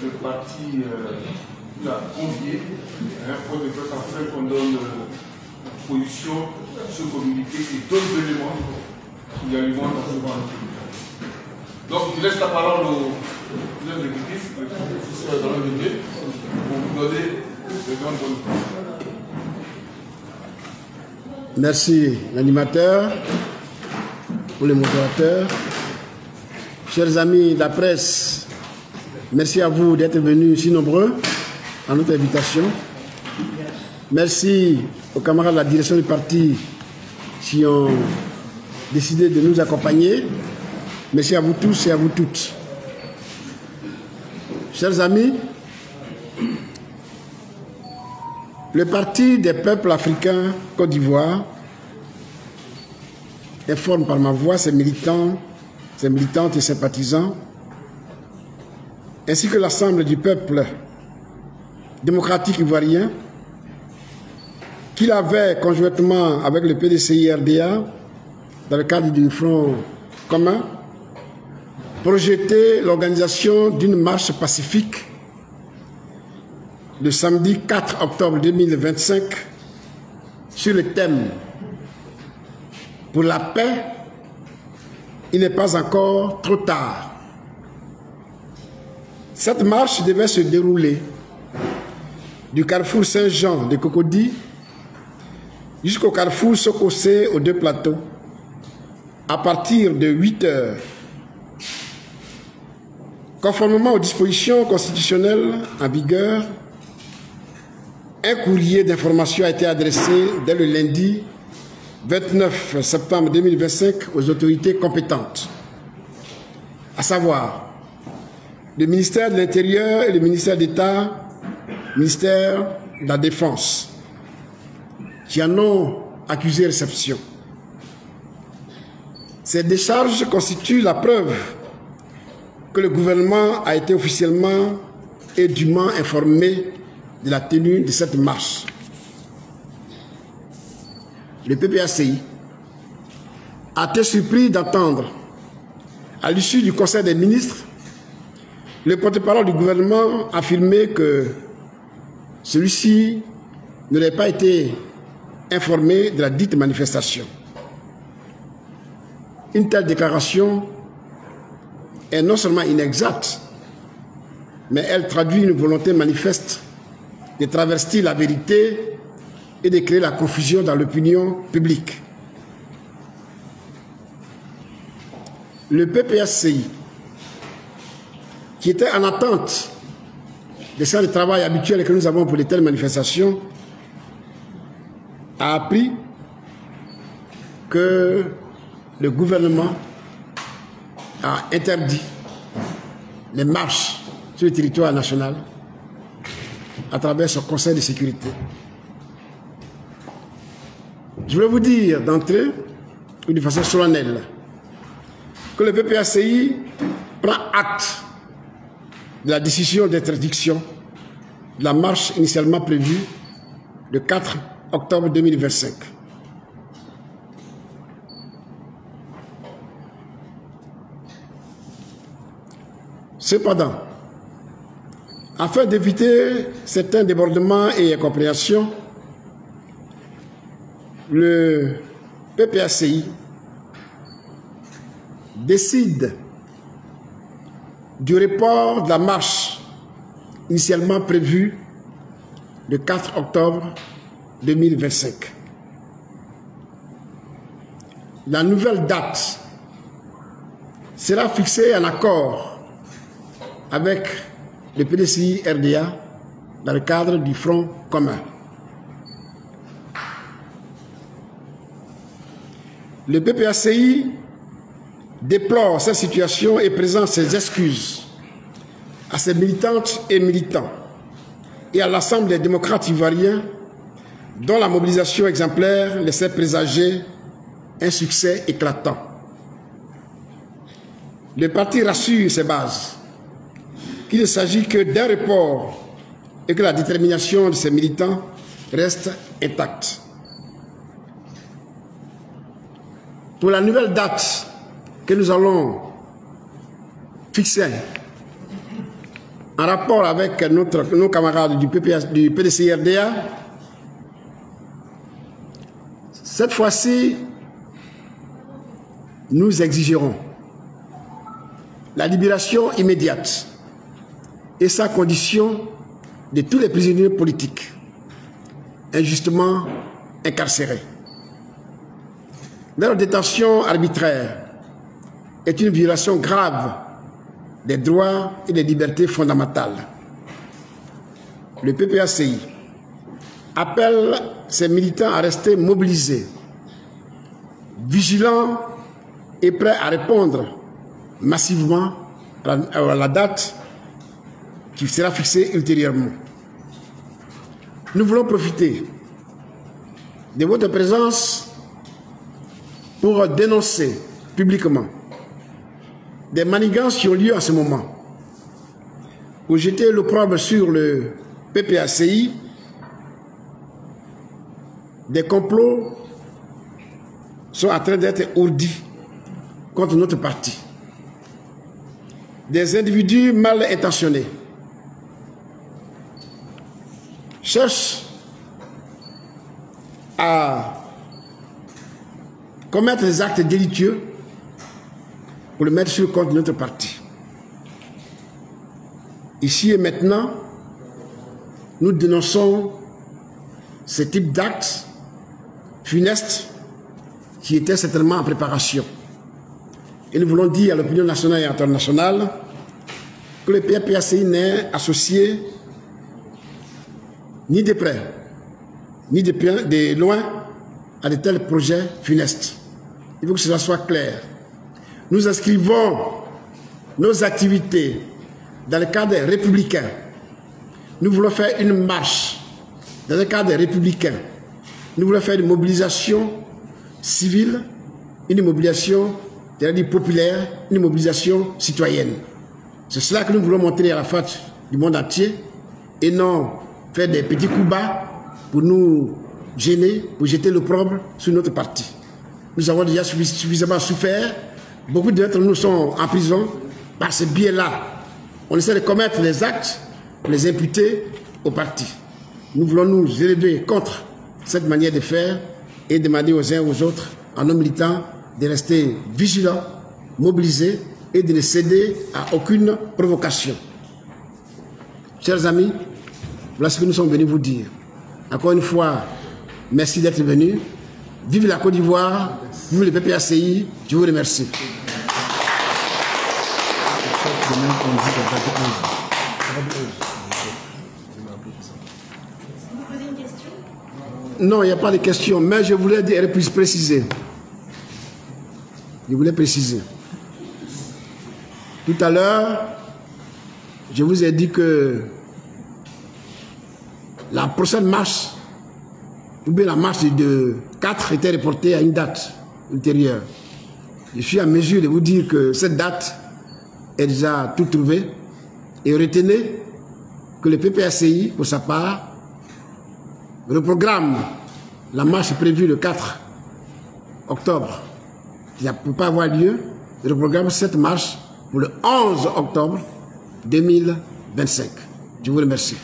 le parti nous a convié à un point de presse afin qu'on donne position sur communiqué et d'autres éléments qui arriveront dans ce moment. Donc je laisse la parole au président exécutif, le professeur dans le milieu, pour vous donner le temps de votre. Merci l'animateur, pour les modérateurs. Chers amis de la presse, merci à vous d'être venus si nombreux à notre invitation. Merci aux camarades de la direction du parti qui ont décidé de nous accompagner. Merci à vous tous et à vous toutes. Chers amis, le Parti des peuples africains Côte d'Ivoire informe par ma voix ses militants, ses militantes et sympathisants, ainsi que l'ensemble du peuple démocratique ivoirien, qu'il avait conjointement avec le PDCI-RDA, dans le cadre du Front commun, projeté l'organisation d'une marche pacifique le samedi 4 octobre 2025 sur le thème « Pour la paix, il n'est pas encore trop tard ». Cette marche devait se dérouler du carrefour Saint-Jean de Cocody jusqu'au carrefour Sokosé aux deux plateaux à partir de 8 heures. Conformément aux dispositions constitutionnelles en vigueur, un courrier d'information a été adressé dès le lundi 29 septembre 2025 aux autorités compétentes, à savoir le ministère de l'Intérieur et le ministère d'État, ministère de la Défense, qui en ont accusé réception. Ces décharges constituent la preuve que le gouvernement a été officiellement et dûment informé de la tenue de cette marche. Le PPACI a été surpris d'entendre, à l'issue du Conseil des ministres, le porte-parole du gouvernement affirmer que celui-ci n'aurait pas été informé de la dite manifestation. Une telle déclaration est non seulement inexacte, mais elle traduit une volonté manifeste de travestir la vérité et de créer la confusion dans l'opinion publique. Le PPSCI, qui était en attente des séances de travail habituelles que nous avons pour de telles manifestations, a appris que le gouvernement a interdit les marches sur le territoire national à travers son Conseil de sécurité. Je voulais vous dire d'entrée, ou de façon solennelle, que le PPACI prend acte de la décision d'interdiction de la marche initialement prévue le 4 octobre 2025. Cependant, afin d'éviter certains débordements et incompréhensions, le PPACI décide du report de la marche initialement prévue le 4 octobre 2025. La nouvelle date sera fixée en accord avec le PDCI-RDA dans le cadre du Front commun. Le PPACI déplore cette situation et présente ses excuses à ses militantes et militants et à l'ensemble des démocrates ivoiriens dont la mobilisation exemplaire laissait présager un succès éclatant. Le parti rassure ses bases qu'il ne s'agit que d'un report et que la détermination de ses militants reste intacte. Pour la nouvelle date que nous allons fixer en rapport avec nos camarades du PDCRDA, cette fois-ci, nous exigerons la libération immédiate et sans condition de tous les prisonniers politiques injustement incarcérés. Leur détention arbitraire est une violation grave des droits et des libertés fondamentales. Le PPACI appelle ses militants à rester mobilisés, vigilants et prêts à répondre massivement à la date qui sera fixée ultérieurement. Nous voulons profiter de votre présence pour dénoncer publiquement des manigances qui ont lieu en ce moment, pour jeter l'opprobre sur le PPACI. Des complots sont en train d'être ourdis contre notre parti. Des individus mal intentionnés cherchent à commettre des actes délictueux pour le mettre sur le compte de notre parti. Ici et maintenant, nous dénonçons ce type d'actes funestes qui étaient certainement en préparation. Et nous voulons dire à l'opinion nationale et internationale que le PPACI n'est associé ni de près, ni de loin à de tels projets funestes. Il faut que cela soit clair. Nous inscrivons nos activités dans le cadre républicain. Nous voulons faire une marche dans le cadre républicain. Nous voulons faire une mobilisation civile, une mobilisation populaire, une mobilisation citoyenne. C'est cela que nous voulons montrer à la face du monde entier et non faire des petits coups bas pour nous gêner, pour jeter l'opprobre sur notre parti. Nous avons déjà suffisamment souffert. Beaucoup d'entre nous sont en prison par ce biais-là. On essaie de commettre les actes, les imputer au parti. Nous voulons nous élever contre cette manière de faire et demander aux uns et aux autres, à nos militants, de rester vigilants, mobilisés et de ne céder à aucune provocation. Chers amis, voilà ce que nous sommes venus vous dire. Encore une fois, merci d'être venus. Vive la Côte d'Ivoire, vive le PPACI, je vous remercie. Non, il n'y a pas de question, mais je voulais dire plus préciser. Je voulais préciser. Tout à l'heure, je vous ai dit que la prochaine marche, ou bien la marche de 4 était reportée à une date ultérieure. Je suis à mesure de vous dire que cette date est déjà tout trouvée. Et retenez que le PPACI, pour sa part, reprogramme la marche prévue le 4 octobre. Il ne peut pas avoir lieu. Il reprogramme cette marche pour le 11 octobre 2025. Je vous remercie.